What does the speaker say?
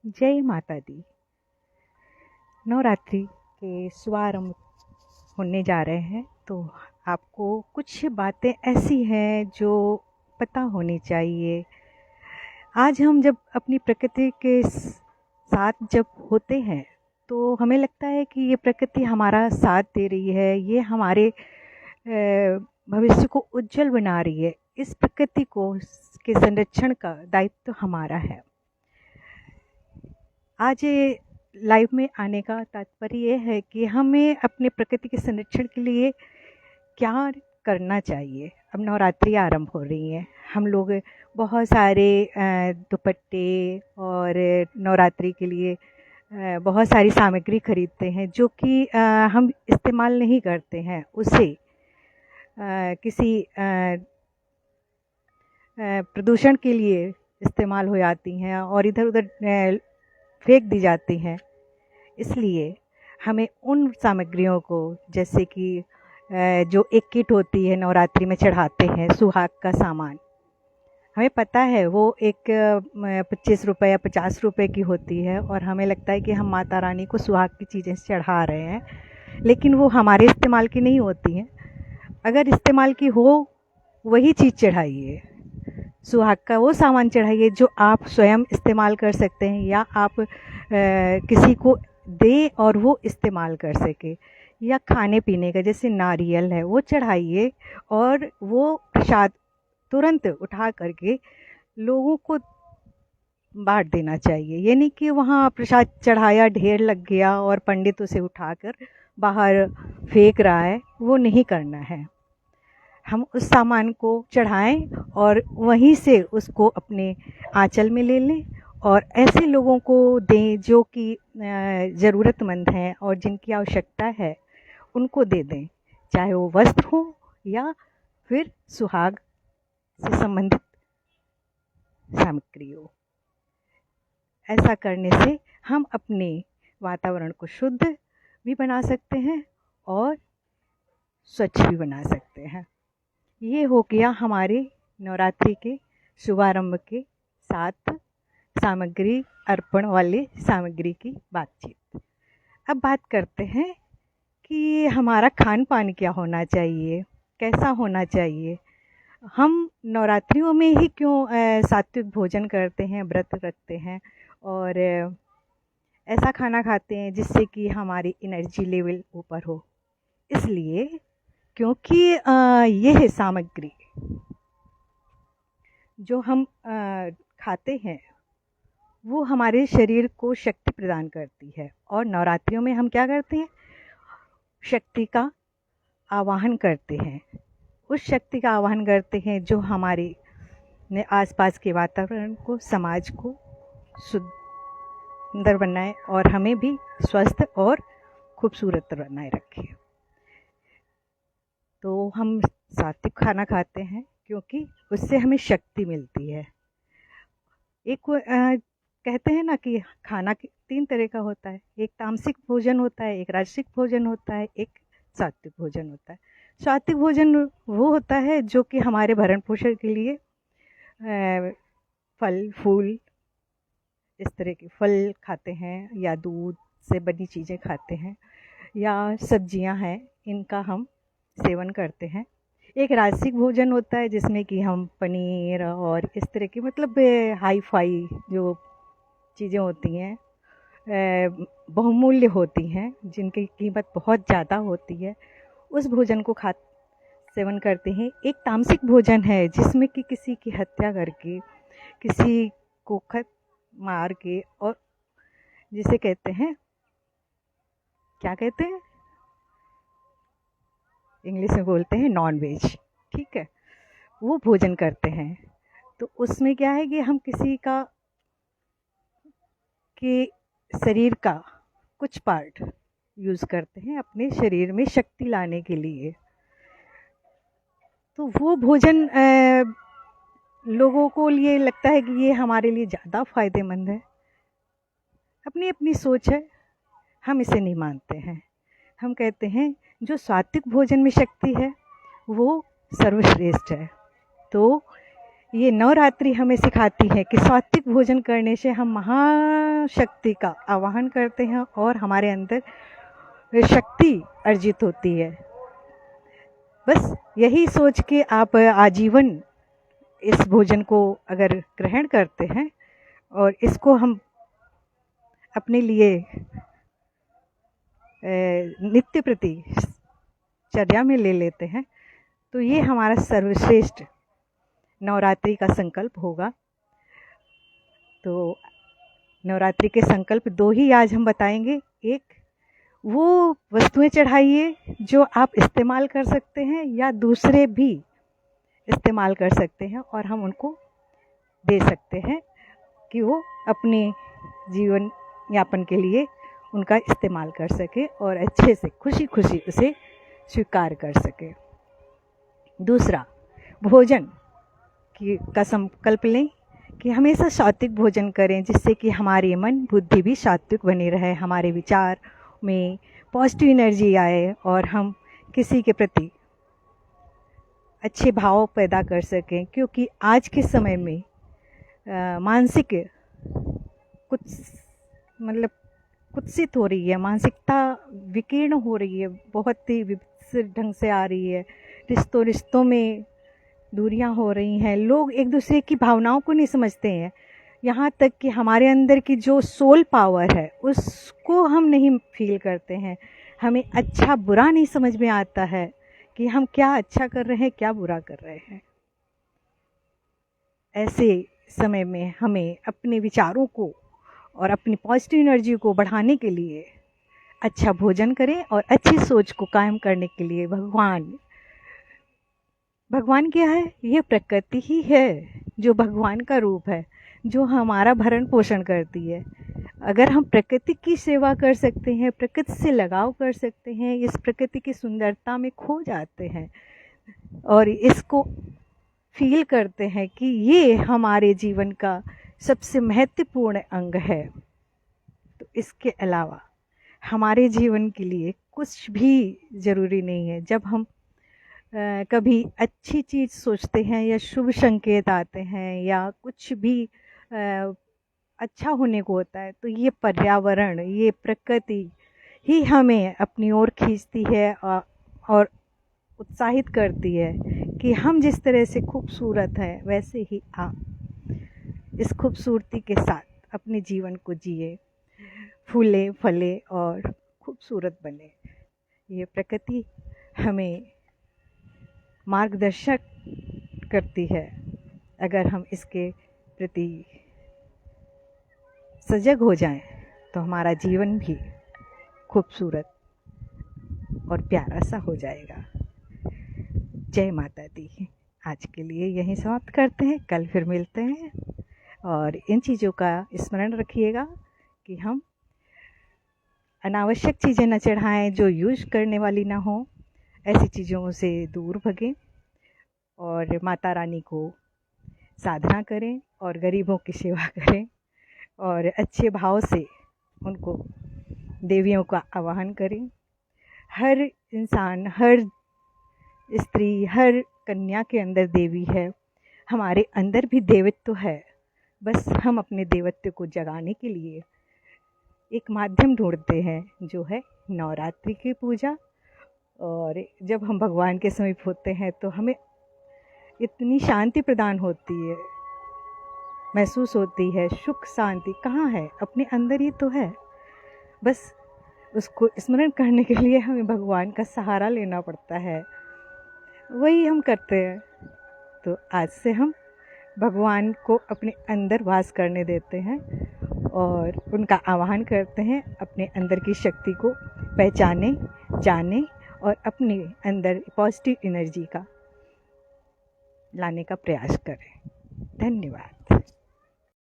जय माता दी। नवरात्रि के शुभारंभ होने जा रहे हैं, तो आपको कुछ बातें ऐसी हैं जो पता होनी चाहिए। आज हम जब अपनी प्रकृति के साथ जब होते हैं तो हमें लगता है कि ये प्रकृति हमारा साथ दे रही है, ये हमारे भविष्य को उज्जवल बना रही है। इस प्रकृति को के संरक्षण का दायित्व हमारा है। आज लाइव में आने का तात्पर्य ये है कि हमें अपने प्रकृति के संरक्षण के लिए क्या करना चाहिए। अब नवरात्रि आरंभ हो रही है, हम लोग बहुत सारे दुपट्टे और नवरात्रि के लिए बहुत सारी सामग्री खरीदते हैं जो कि हम इस्तेमाल नहीं करते हैं। उसे किसी प्रदूषण के लिए इस्तेमाल हो जाती हैं और इधर उधर फेंक दी जाती हैं। इसलिए हमें उन सामग्रियों को, जैसे कि जो एक किट होती है नवरात्रि में चढ़ाते हैं, सुहाग का सामान, हमें पता है वो एक 25 रुपये या 50 रुपये की होती है और हमें लगता है कि हम माता रानी को सुहाग की चीज़ें चढ़ा रहे हैं, लेकिन वो हमारे इस्तेमाल की नहीं होती हैं। अगर इस्तेमाल की हो वही चीज़ चढ़ाइए, सुहाग का वो सामान चढ़ाइए जो आप स्वयं इस्तेमाल कर सकते हैं या आप किसी को दे और वो इस्तेमाल कर सके। या खाने पीने का जैसे नारियल है वो चढ़ाइए और वो प्रसाद तुरंत उठा करके लोगों को बांट देना चाहिए। ये नहीं कि वहाँ प्रसाद चढ़ाया, ढेर लग गया और पंडित उसे उठाकर बाहर फेंक रहा है, वो नहीं करना है। हम उस सामान को चढ़ाएं और वहीं से उसको अपने आंचल में ले लें और ऐसे लोगों को दें जो कि ज़रूरतमंद हैं और जिनकी आवश्यकता है, उनको दे दें, चाहे वो वस्त्र हो या फिर सुहाग से संबंधित सामग्री हो। ऐसा करने से हम अपने वातावरण को शुद्ध भी बना सकते हैं और स्वच्छ भी बना सकते हैं। ये हो गया हमारे नवरात्रि के शुभारंभ के साथ सामग्री अर्पण वाले सामग्री की बातचीत। अब बात करते हैं कि हमारा खान पान क्या होना चाहिए, कैसा होना चाहिए। हम नवरात्रियों में ही क्यों सात्विक भोजन करते हैं, व्रत रखते हैं और ऐसा खाना खाते हैं जिससे कि हमारी एनर्जी लेवल ऊपर हो। इसलिए क्योंकि यह सामग्री जो हम खाते हैं वो हमारे शरीर को शक्ति प्रदान करती है और नवरात्रियों में हम क्या करते हैं, शक्ति का आवाहन करते हैं। उस शक्ति का आवाहन करते हैं जो हमारे आसपास के वातावरण को, समाज को सुंदर बनाए और हमें भी स्वस्थ और खूबसूरत बनाए रखे। तो हम सात्विक खाना खाते हैं क्योंकि उससे हमें शक्ति मिलती है। एक कहते हैं ना कि खाना 3 तरह का होता है, एक तामसिक भोजन होता है, एक राजसिक भोजन होता है, एक सात्विक भोजन होता है। सात्विक भोजन वो होता है जो कि हमारे भरण पोषण के लिए फल फूल, इस तरह के फल खाते हैं या दूध से बनी चीज़ें खाते हैं या सब्जियां हैं, इनका हम सेवन करते हैं। एक राजसिक भोजन होता है जिसमें कि हम पनीर और इस तरह की, मतलब हाई फाई जो चीज़ें होती हैं, बहुमूल्य होती हैं, जिनकी कीमत बहुत ज़्यादा होती है, उस भोजन को सेवन करते हैं। एक तामसिक भोजन है जिसमें कि किसी की हत्या करके, किसी को मार के, और जिसे कहते हैं, क्या कहते हैं, इंग्लिश में बोलते हैं नॉन वेज, ठीक है, वो भोजन करते हैं। तो उसमें क्या है कि हम किसी का के शरीर का कुछ पार्ट यूज़ करते हैं अपने शरीर में शक्ति लाने के लिए। तो वो भोजन लोगों को लिए लगता है कि ये हमारे लिए ज़्यादा फ़ायदेमंद है। अपनी अपनी सोच है, हम इसे नहीं मानते हैं। हम कहते हैं जो सात्विक भोजन में शक्ति है वो सर्वश्रेष्ठ है। तो ये नवरात्रि हमें सिखाती है कि सात्विक भोजन करने से हम महाशक्ति का आवाहन करते हैं और हमारे अंदर शक्ति अर्जित होती है। बस यही सोच के आप आजीवन इस भोजन को अगर ग्रहण करते हैं और इसको हम अपने लिए नित्य प्रति चर्या में ले लेते हैं तो ये हमारा सर्वश्रेष्ठ नवरात्रि का संकल्प होगा। तो नवरात्रि के संकल्प 2 ही आज हम बताएंगे। एक, वो वस्तुएं चढ़ाइए जो आप इस्तेमाल कर सकते हैं या दूसरे भी इस्तेमाल कर सकते हैं और हम उनको दे सकते हैं कि वो अपने जीवन यापन के लिए उनका इस्तेमाल कर सके और अच्छे से खुशी खुशी उसे स्वीकार कर सके। दूसरा, भोजन का संकल्प लें कि हमेशा सात्विक भोजन करें जिससे कि हमारी मन बुद्धि भी सात्विक बनी रहे, हमारे विचार में पॉजिटिव एनर्जी आए और हम किसी के प्रति अच्छे भाव पैदा कर सकें। क्योंकि आज के समय में मानसिक कुत्सित हो रही है, मानसिकता विकीर्ण हो रही है, बहुत ही विपरीत ढंग से आ रही है। रिश्तों में दूरियां हो रही हैं, लोग एक दूसरे की भावनाओं को नहीं समझते हैं, यहाँ तक कि हमारे अंदर की जो सोल पावर है उसको हम नहीं फील करते हैं। हमें अच्छा बुरा नहीं समझ में आता है कि हम क्या अच्छा कर रहे हैं, क्या बुरा कर रहे हैं। ऐसे समय में हमें अपने विचारों को और अपनी पॉजिटिव एनर्जी को बढ़ाने के लिए अच्छा भोजन करें और अच्छी सोच को कायम करने के लिए भगवान क्या है? ये प्रकृति ही है जो भगवान का रूप है, जो हमारा भरण पोषण करती है। अगर हम प्रकृति की सेवा कर सकते हैं, प्रकृति से लगाव कर सकते हैं, इस प्रकृति की सुंदरता में खो जाते हैं और इसको फील करते हैं कि ये हमारे जीवन का सबसे महत्वपूर्ण अंग है, तो इसके अलावा हमारे जीवन के लिए कुछ भी ज़रूरी नहीं है। जब हम कभी अच्छी चीज़ सोचते हैं या शुभ संकेत आते हैं या कुछ भी अच्छा होने को होता है तो ये पर्यावरण, ये प्रकृति ही हमें अपनी ओर खींचती है और उत्साहित करती है कि हम जिस तरह से खूबसूरत हैं वैसे ही आप इस खूबसूरती के साथ अपने जीवन को जिए, फूले फले और खूबसूरत बने। ये प्रकृति हमें मार्गदर्शक करती है। अगर हम इसके प्रति सजग हो जाएं तो हमारा जीवन भी खूबसूरत और प्यारा सा हो जाएगा। जय माता दी। आज के लिए यहीं समाप्त करते हैं, कल फिर मिलते हैं। और इन चीज़ों का स्मरण रखिएगा कि हम अनावश्यक चीज़ें न चढ़ाएं जो यूज करने वाली ना हो, ऐसी चीज़ों से दूर भगें और माता रानी को साधना करें और गरीबों की सेवा करें और अच्छे भाव से उनको देवियों का आवाहन करें। हर इंसान, हर स्त्री, हर कन्या के अंदर देवी है, हमारे अंदर भी देवत्व है। बस हम अपने देवत्व को जगाने के लिए एक माध्यम ढूंढते हैं जो है नवरात्रि की पूजा। और जब हम भगवान के समीप होते हैं तो हमें इतनी शांति प्रदान होती है, महसूस होती है। सुख शांति कहाँ है? अपने अंदर ही तो है। बस उसको स्मरण करने के लिए हमें भगवान का सहारा लेना पड़ता है, वही हम करते हैं। तो आज से हम भगवान को अपने अंदर वास करने देते हैं और उनका आवाहन करते हैं। अपने अंदर की शक्ति को पहचाने, जाने और अपने अंदर पॉजिटिव एनर्जी का लाने का प्रयास करें। धन्यवाद।